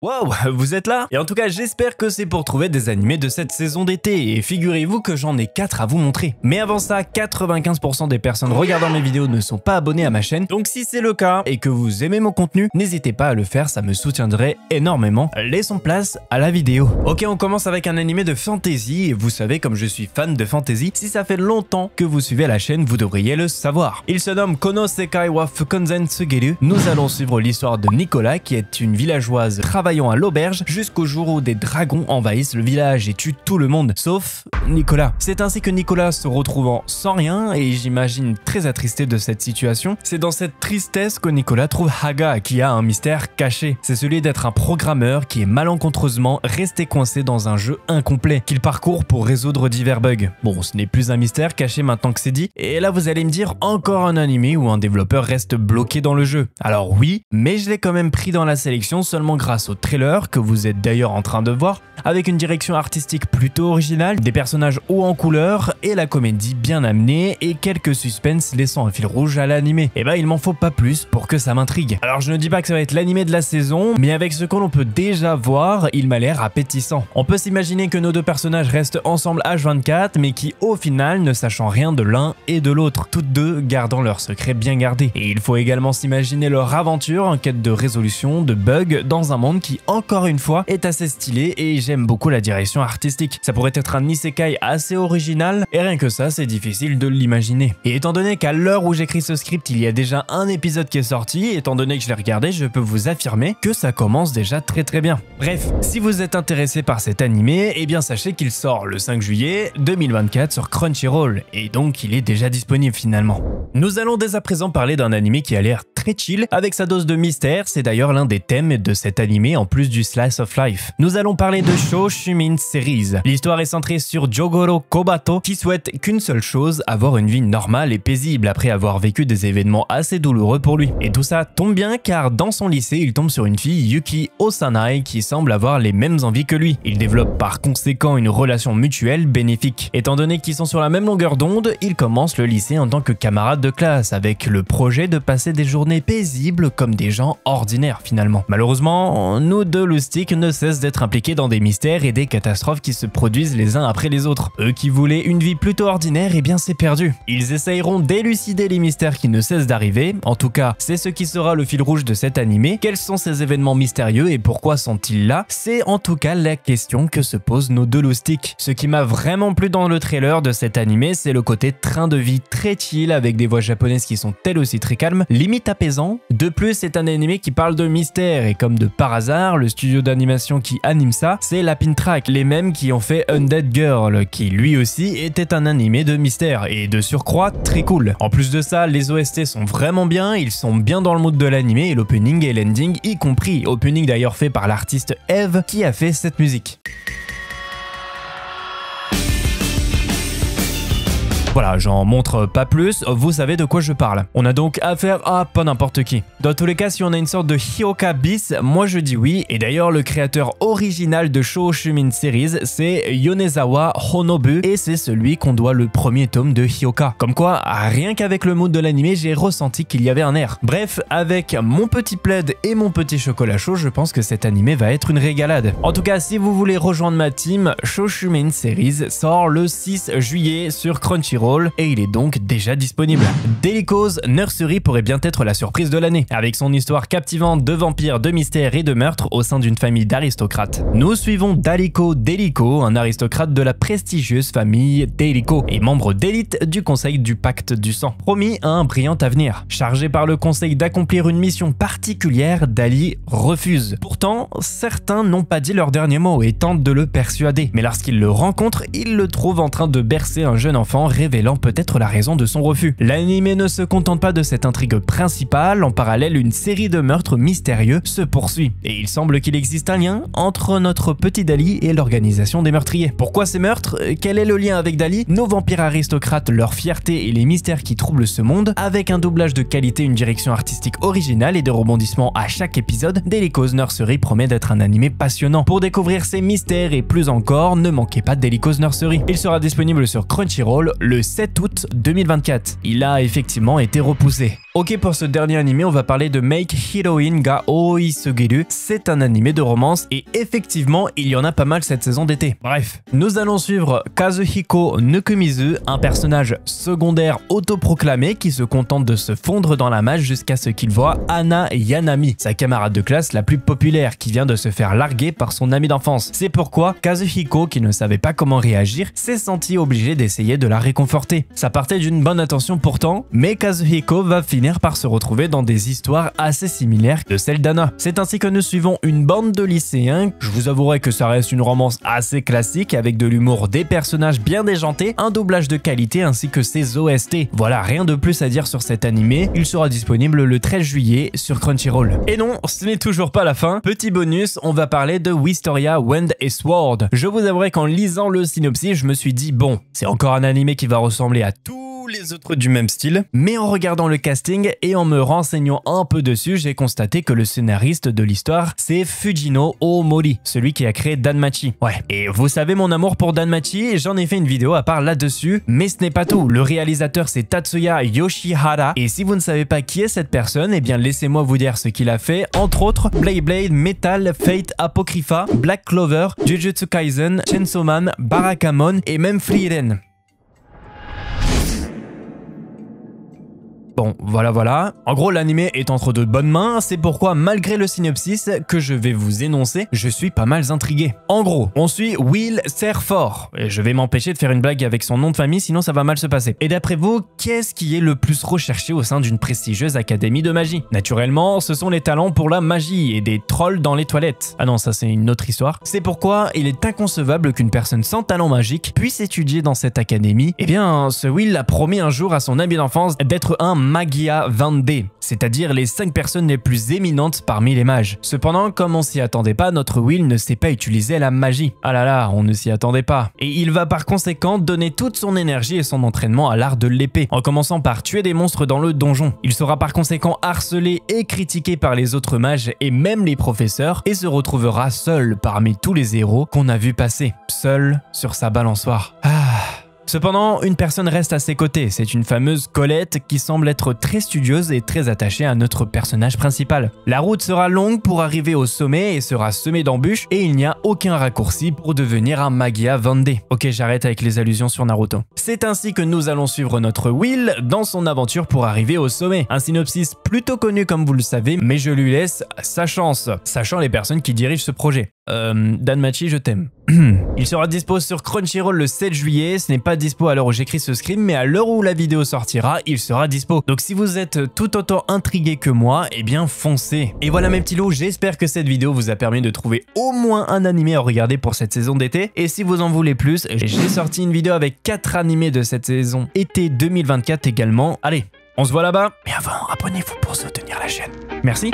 Wow, vous êtes là? Et en tout cas, j'espère que c'est pour trouver des animés de cette saison d'été, et figurez-vous que j'en ai 4 à vous montrer. Mais avant ça, 95% des personnes regardant mes vidéos ne sont pas abonnées à ma chaîne, donc si c'est le cas et que vous aimez mon contenu, n'hésitez pas à le faire, ça me soutiendrait énormément. Laissons place à la vidéo. Ok, on commence avec un animé de fantasy, et vous savez, comme je suis fan de fantasy, si ça fait longtemps que vous suivez la chaîne, vous devriez le savoir. Il se nomme Kono Sekai wa Fukonzen Tsugeru. Nous allons suivre l'histoire de Nicolas, qui est une villageoise travaillant à l'auberge jusqu'au jour où des dragons envahissent le village et tuent tout le monde, sauf Nicolas. C'est ainsi que Nicolas, se retrouvant sans rien et j'imagine très attristé de cette situation, c'est dans cette tristesse que Nicolas trouve Haga, qui a un mystère caché. C'est celui d'être un programmeur qui est malencontreusement resté coincé dans un jeu incomplet, qu'il parcourt pour résoudre divers bugs. Bon, ce n'est plus un mystère caché maintenant que c'est dit, et là vous allez me dire encore un animé où un développeur reste bloqué dans le jeu. Alors oui, mais je l'ai quand même pris dans la sélection seulement grâce au trailer que vous êtes d'ailleurs en train de voir, avec une direction artistique plutôt originale, des personnages hauts en couleur et la comédie bien amenée et quelques suspens laissant un fil rouge à l'animé. Et bah il m'en faut pas plus pour que ça m'intrigue. Alors je ne dis pas que ça va être l'animé de la saison, mais avec ce que l'on peut déjà voir, il m'a l'air appétissant. On peut s'imaginer que nos deux personnages restent ensemble H24, mais qui au final ne sachant rien de l'un et de l'autre, toutes deux gardant leur secret bien gardé. Et il faut également s'imaginer leur aventure en quête de résolution de bugs dans un monde qui encore une fois est assez stylé et j'aime beaucoup la direction artistique. Ça pourrait être un isekai assez original et rien que ça c'est difficile de l'imaginer. Et étant donné qu'à l'heure où j'écris ce script il y a déjà un épisode qui est sorti, étant donné que je l'ai regardé, je peux vous affirmer que ça commence déjà très bien. Bref, si vous êtes intéressé par cet animé, eh bien sachez qu'il sort le 5 juillet 2024 sur Crunchyroll et donc il est déjà disponible finalement. Nous allons dès à présent parler d'un animé qui a l'air très chill avec sa dose de mystère, c'est d'ailleurs l'un des thèmes de cet animé en plus du slice of life. Nous allons parler de Shoshumin Series. L'histoire est centrée sur Jogoro Kobato qui souhaite qu'une seule chose, avoir une vie normale et paisible après avoir vécu des événements assez douloureux pour lui. Et tout ça tombe bien car dans son lycée, il tombe sur une fille, Yuki Osanai, qui semble avoir les mêmes envies que lui. Ils développent par conséquent une relation mutuelle bénéfique. Étant donné qu'ils sont sur la même longueur d'onde, ils commencent le lycée en tant que camarades de classe avec le projet de passer des journées paisibles comme des gens ordinaires finalement. Malheureusement, nous deux loustiques ne cessent d'être impliqués dans des mystères et des catastrophes qui se produisent les uns après les autres. Eux qui voulaient une vie plutôt ordinaire, eh bien c'est perdu. Ils essayeront d'élucider les mystères qui ne cessent d'arriver, en tout cas c'est ce qui sera le fil rouge de cet animé. Quels sont ces événements mystérieux et pourquoi sont-ils là? C'est en tout cas la question que se posent nos deux loustiques. Ce qui m'a vraiment plu dans le trailer de cet animé, c'est le côté train de vie très chill avec des voix japonaises qui sont elles aussi très calmes, limite apaisant. De plus, c'est un animé qui parle de mystère et comme de par hasard, le studio d'animation qui anime ça, c'est Lapin Track, les mêmes qui ont fait Undead Girl, qui lui aussi était un animé de mystère et de surcroît très cool. En plus de ça, les OST sont vraiment bien, ils sont bien dans le mood de l'animé et l'opening et l'ending y compris. Opening d'ailleurs fait par l'artiste Eve qui a fait cette musique. Voilà, j'en montre pas plus, vous savez de quoi je parle. On a donc affaire à pas n'importe qui. Dans tous les cas, si on a une sorte de Hyoka bis, moi je dis oui, et d'ailleurs le créateur original de Shoshumin Series, c'est Yonezawa Honobu, et c'est celui qu'on doit le premier tome de Hyoka. Comme quoi, rien qu'avec le mood de l'animé, j'ai ressenti qu'il y avait un air. Bref, avec mon petit plaid et mon petit chocolat chaud, je pense que cet animé va être une régalade. En tout cas, si vous voulez rejoindre ma team, Shoshumin Series sort le 6 juillet sur Crunchyroll, et il est donc déjà disponible. Delico's Nursery pourrait bien être la surprise de l'année, avec son histoire captivante de vampires, de mystères et de meurtres au sein d'une famille d'aristocrates. Nous suivons Dalico Delico, un aristocrate de la prestigieuse famille Delico et membre d'élite du conseil du pacte du sang, promis à un brillant avenir. Chargé par le conseil d'accomplir une mission particulière, Dali refuse. Pourtant, certains n'ont pas dit leur dernier mot et tentent de le persuader, mais lorsqu'ils le rencontrent, ils le trouvent en train de bercer un jeune enfant, révélant peut-être la raison de son refus. L'anime ne se contente pas de cette intrigue principale, en parallèle une série de meurtres mystérieux se poursuit. Et il semble qu'il existe un lien entre notre petit Dali et l'organisation des meurtriers. Pourquoi ces meurtres? Quel est le lien avec Dali? Nos vampires aristocrates, leur fierté et les mystères qui troublent ce monde? Avec un doublage de qualité, une direction artistique originale et des rebondissements à chaque épisode, Delico's Nursery promet d'être un animé passionnant. Pour découvrir ces mystères et plus encore, ne manquez pas Delico's Nursery. Il sera disponible sur Crunchyroll le 7 août 2024. Il a effectivement été repoussé. Ok, pour ce dernier animé, on va parler de Make Heroine ga Oisugiru. C'est un animé de romance et effectivement, il y en a pas mal cette saison d'été. Bref, nous allons suivre Kazuhiko Nukumizu, un personnage secondaire autoproclamé qui se contente de se fondre dans la masse jusqu'à ce qu'il voit Ana Yanami, sa camarade de classe la plus populaire qui vient de se faire larguer par son ami d'enfance. C'est pourquoi Kazuhiko, qui ne savait pas comment réagir, s'est senti obligé d'essayer de la réconforter. Ça partait d'une bonne intention pourtant, mais Kazuhiko va finir par se retrouver dans des histoires assez similaires de celle d'Ana. C'est ainsi que nous suivons une bande de lycéens. Je vous avouerai que ça reste une romance assez classique avec de l'humour, des personnages bien déjantés, un doublage de qualité ainsi que ses OST. Voilà, rien de plus à dire sur cet animé. Il sera disponible le 13 juillet sur Crunchyroll. Et non, ce n'est toujours pas la fin. Petit bonus, on va parler de Wistoria Wind and Sword. Je vous avouerai qu'en lisant le synopsis, je me suis dit bon, c'est encore un animé qui va ressembler à tous les autres du même style, mais en regardant le casting et en me renseignant un peu dessus, j'ai constaté que le scénariste de l'histoire, c'est Fujino Omori, celui qui a créé Danmachi. Ouais, et vous savez mon amour pour Danmachi, j'en ai fait une vidéo à part là-dessus, mais ce n'est pas tout. Le réalisateur c'est Tatsuya Yoshihara, et si vous ne savez pas qui est cette personne, eh bien laissez-moi vous dire ce qu'il a fait, entre autres Blade Blade, Metal, Fate, Apocrypha, Black Clover, Jujutsu Kaisen, Chainsaw Man, Barakamon et même Frieren. Bon, voilà. En gros, l'animé est entre de bonnes mains, c'est pourquoi, malgré le synopsis que je vais vous énoncer, je suis pas mal intrigué. En gros, on suit Will Serfort. Et je vais m'empêcher de faire une blague avec son nom de famille, sinon ça va mal se passer. Et d'après vous, qu'est-ce qui est le plus recherché au sein d'une prestigieuse académie de magie? Naturellement, ce sont les talents pour la magie et des trolls dans les toilettes. Ah non, ça c'est une autre histoire. C'est pourquoi il est inconcevable qu'une personne sans talent magique puisse étudier dans cette académie. Eh bien, ce Will a promis un jour à son ami d'enfance d'être un Magia Vande, c'est-à-dire les 5 personnes les plus éminentes parmi les mages. Cependant, comme on s'y attendait pas, notre Will ne sait pas utiliser la magie. Ah là là, on ne s'y attendait pas. Et il va par conséquent donner toute son énergie et son entraînement à l'art de l'épée, en commençant par tuer des monstres dans le donjon. Il sera par conséquent harcelé et critiqué par les autres mages et même les professeurs, et se retrouvera seul parmi tous les héros qu'on a vu passer, seul sur sa balançoire. Cependant, une personne reste à ses côtés, c'est une fameuse Colette qui semble être très studieuse et très attachée à notre personnage principal. La route sera longue pour arriver au sommet et sera semée d'embûches et il n'y a aucun raccourci pour devenir un Magia Vande. Ok, j'arrête avec les allusions sur Naruto. C'est ainsi que nous allons suivre notre Will dans son aventure pour arriver au sommet. Un synopsis plutôt connu comme vous le savez, mais je lui laisse sa chance, sachant les personnes qui dirigent ce projet. Danmachi, je t'aime. Il sera dispo sur Crunchyroll le 7 juillet, ce n'est pas dispo à l'heure où j'écris ce screen, mais à l'heure où la vidéo sortira, il sera dispo. Donc si vous êtes tout autant intrigué que moi, eh bien foncez. Et voilà mes petits loups, j'espère que cette vidéo vous a permis de trouver au moins un animé à regarder pour cette saison d'été. Et si vous en voulez plus, j'ai sorti une vidéo avec 4 animés de cette saison été 2024 également. Allez, on se voit là-bas. Mais avant, abonnez-vous pour soutenir la chaîne. Merci.